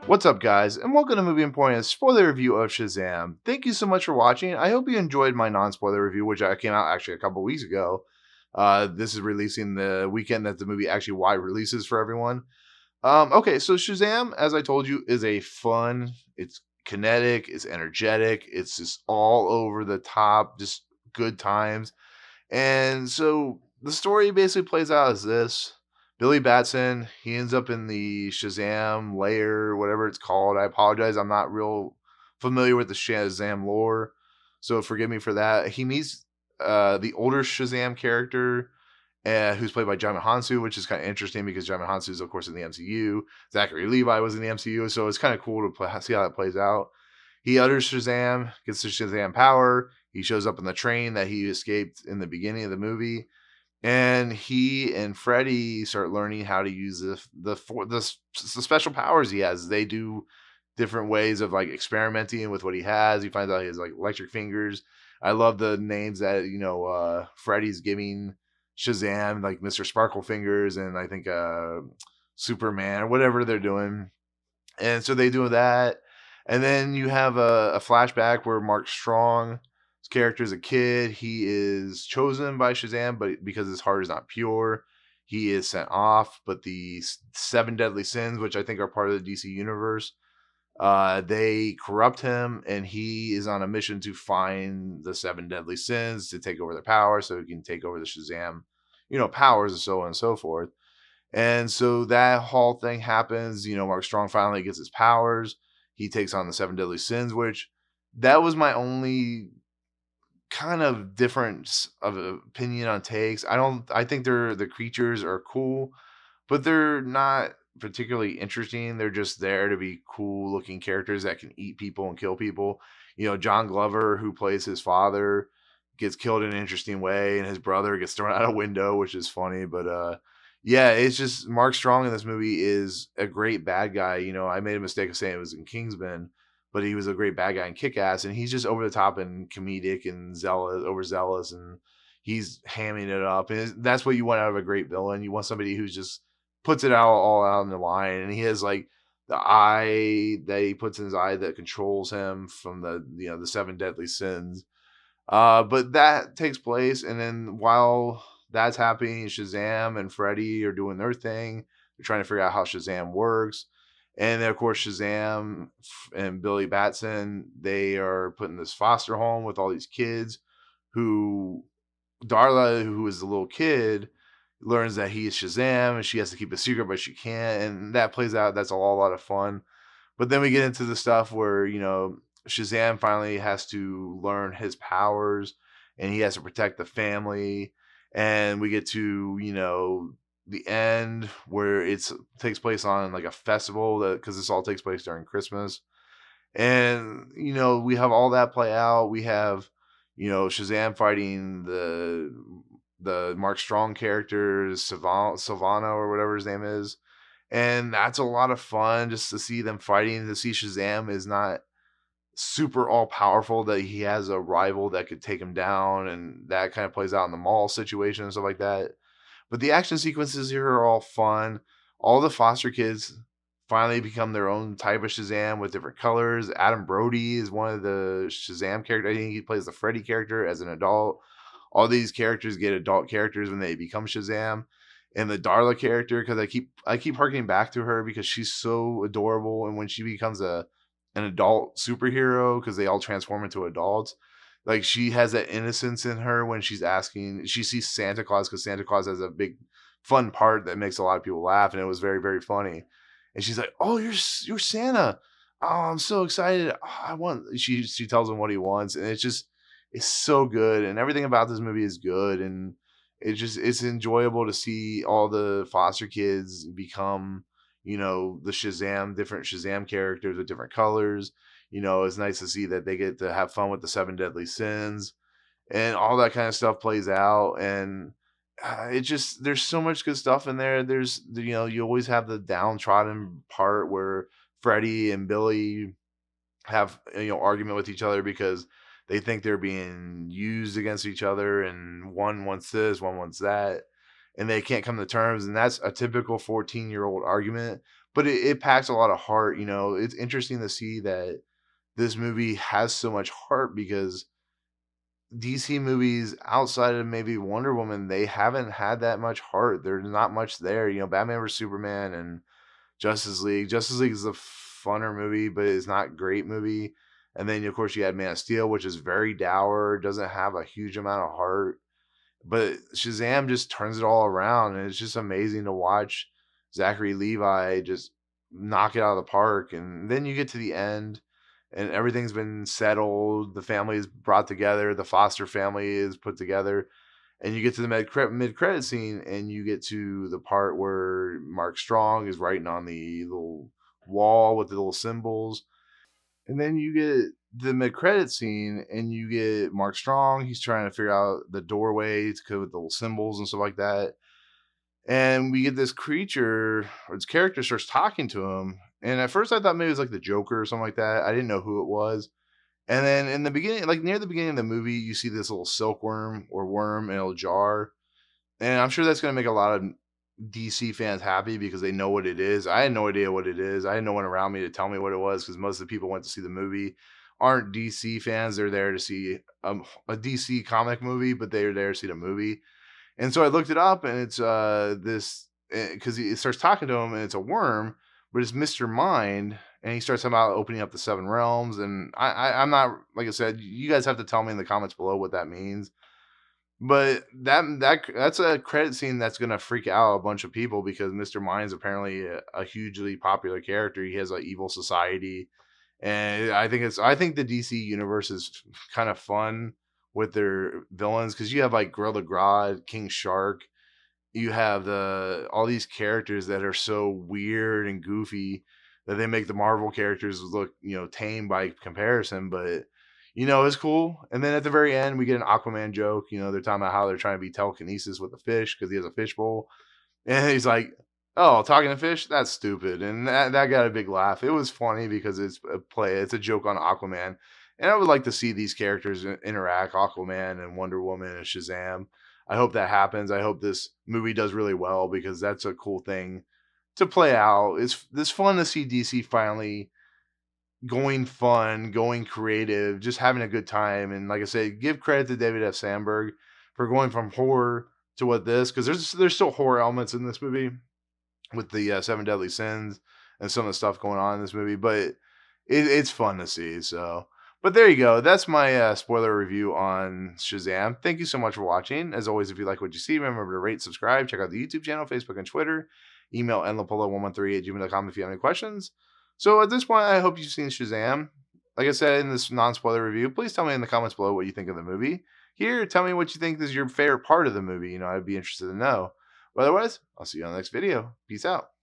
What's up, guys, and welcome to Movie Emporium's spoiler review of Shazam. Thank you so much for watching. I hope you enjoyed my non-spoiler review, which came out actually a couple weeks ago. This is releasing the weekend that the movie actually wide releases for everyone. Okay, so Shazam, as I told you, is a fun. It's kinetic. It's energetic. It's just all over the top. Just good times. And so the story basically plays out as this. Billy Batson, he ends up in the Shazam lair, whatever it's called. I apologize. I'm not real familiar with the Shazam lore. So forgive me for that. He meets the older Shazam character, who's played by Jaimin Hansu, which is kind of interesting because Jaimin Hansu is, of course, in the MCU. Zachary Levi was in the MCU. So it's kind of cool to see how that plays out. He utters Shazam, gets the Shazam power. He shows up in the train that he escaped in the beginning of the movie, and he and Freddy start learning how to use the special powers he has. They do different ways of like experimenting with what he has. He finds out he has like electric fingers. I love the names that Freddy's giving Shazam, like Mr. Sparkle Fingers, and I think Superman or whatever they're doing. And so they do that. And then you have a flashback where Mark Strong's character is a kid. He is chosen by Shazam, but because his heart is not pure, he is sent off. But the seven deadly sins, which I think are part of the DC universe, they corrupt him, and he is on a mission to find the seven deadly sins to take over their power so he can take over the Shazam, powers and so on and so forth. And so that whole thing happens. Mark Strong finally gets his powers. He takes on the seven deadly sins, which that was my only kind of difference of opinion on takes. I think the creatures are cool, but they're not particularly interesting. They're just there to be cool looking characters that can eat people and kill people. John Glover, who plays his father, gets killed in an interesting way, and his brother gets thrown out a window, which is funny. But yeah, it's just Mark Strong in this movie is a great bad guy. I made a mistake of saying it was in Kingsman, but he was a great bad guy in Kick Ass, and he's just over the top and comedic and overzealous, and he's hamming it up. And that's what you want out of a great villain. You want somebody who's just puts it all out on the line, and he has like the eye that he puts in his eye that controls him from the seven deadly sins. But that takes place, and then while that's happening, Shazam and Freddy are doing their thing. They're trying to figure out how Shazam works. And then, of course, Shazam and Billy Batson, they are put in this foster home with all these kids who Darla, who is the little kid, learns that he is Shazam and she has to keep a secret, but she can't. And that plays out. That's a lot of fun. But then we get into the stuff where, Shazam finally has to learn his powers and he has to protect the family. And we get to, the end where it takes place on like a festival because this all takes place during Christmas. And, we have all that play out. We have, Shazam fighting the Mark Strong character, Sylvana or whatever his name is. And that's a lot of fun just to see them fighting, to see Shazam is not super all powerful, that he has a rival that could take him down, and that kind of plays out in the mall situation and stuff like that. But the action sequences here are all fun. All the foster kids finally become their own type of Shazam with different colors. Adam Brody is one of the Shazam characters. I think he plays the Freddy character as an adult. All these characters get adult characters when they become Shazam. And the Darla character, because I keep harkening back to her because she's so adorable, and when she becomes an adult superhero, because they all transform into adults, like she has that innocence in her when she sees Santa Claus, because Santa Claus has a big fun part that makes a lot of people laugh, and it was very, very funny. And she's like, "Oh, you're Santa! Oh, I'm so excited! Oh, I want." She tells him what he wants, and it's so good, and everything about this movie is good, and it's enjoyable to see all the foster kids become, the different Shazam characters with different colors. It's nice to see that they get to have fun with the seven deadly sins, and all that kind of stuff plays out. And there's so much good stuff in there. You always have the downtrodden part where Freddy and Billy have argument with each other because they think they're being used against each other, and one wants this, one wants that, and they can't come to terms. And that's a typical 14-year-old argument. but it packs a lot of heart. It's interesting to see that this movie has so much heart because DC movies outside of maybe Wonder Woman, they haven't had that much heart. There's not much there. Batman vs Superman and Justice League. Justice League is a funner movie, but it's not a great movie. And then of course you had Man of Steel, which is very dour, doesn't have a huge amount of heart. But Shazam just turns it all around, and it's just amazing to watch Zachary Levi just knock it out of the park. And then you get to the end, and everything's been settled. The family is brought together. The foster family is put together, and you get to the mid credit scene, and you get to the part where Mark Strong is writing on the little wall with the little symbols, and then you get the mid credit scene, and you get Mark Strong. He's trying to figure out the doorway to go with the little symbols and stuff like that. And we get this creature, or this character starts talking to him. And at first I thought maybe it was like the Joker or something like that. I didn't know who it was. And then in the beginning, like near the beginning of the movie, you see this little silkworm or worm in a jar. And I'm sure that's going to make a lot of DC fans happy because they know what it is. I had no idea what it is. I had no one around me to tell me what it was because most of the people went to see the movie aren't DC fans. They're there to see a DC comic movie, but they're there to see the movie. And so I looked it up, and it's this because he starts talking to him, and it's a worm, but it's Mr. Mind, and he starts talking about opening up the seven realms. And I'm not, like I said, you guys have to tell me in the comments below what that means. But that's a credit scene that's gonna freak out a bunch of people because Mr. Mind's apparently a hugely popular character. He has an evil society, and I think the DC universe is kind of fun with their villains because you have like Gorilla Grodd, King Shark. You have all these characters that are so weird and goofy that they make the Marvel characters look tame by comparison, but it's cool. And then at the very end, we get an Aquaman joke. They're talking about how they're trying to be telekinesis with a fish because he has a fishbowl. And he's like, "Oh, talking to fish? That's stupid." And that got a big laugh. It was funny because it's a joke on Aquaman. And I would like to see these characters interact, Aquaman and Wonder Woman and Shazam. I hope that happens. I hope this movie does really well because that's a cool thing to play out. It's fun to see DC finally going fun, going creative, just having a good time. And like I said, give credit to David F. Sandberg for going from horror to what this, because there's still horror elements in this movie with the Seven Deadly Sins and some of the stuff going on in this movie, but it's fun to see. So, but there you go. That's my spoiler review on Shazam. Thank you so much for watching. As always, if you like what you see, remember to rate, subscribe, check out the YouTube channel, Facebook, and Twitter. Email nlapolo113@gmail.com if you have any questions. So at this point, I hope you've seen Shazam. Like I said in this non-spoiler review, please tell me in the comments below what you think of the movie. Here, tell me what you think is your favorite part of the movie. I'd be interested to know. But otherwise, I'll see you on the next video. Peace out.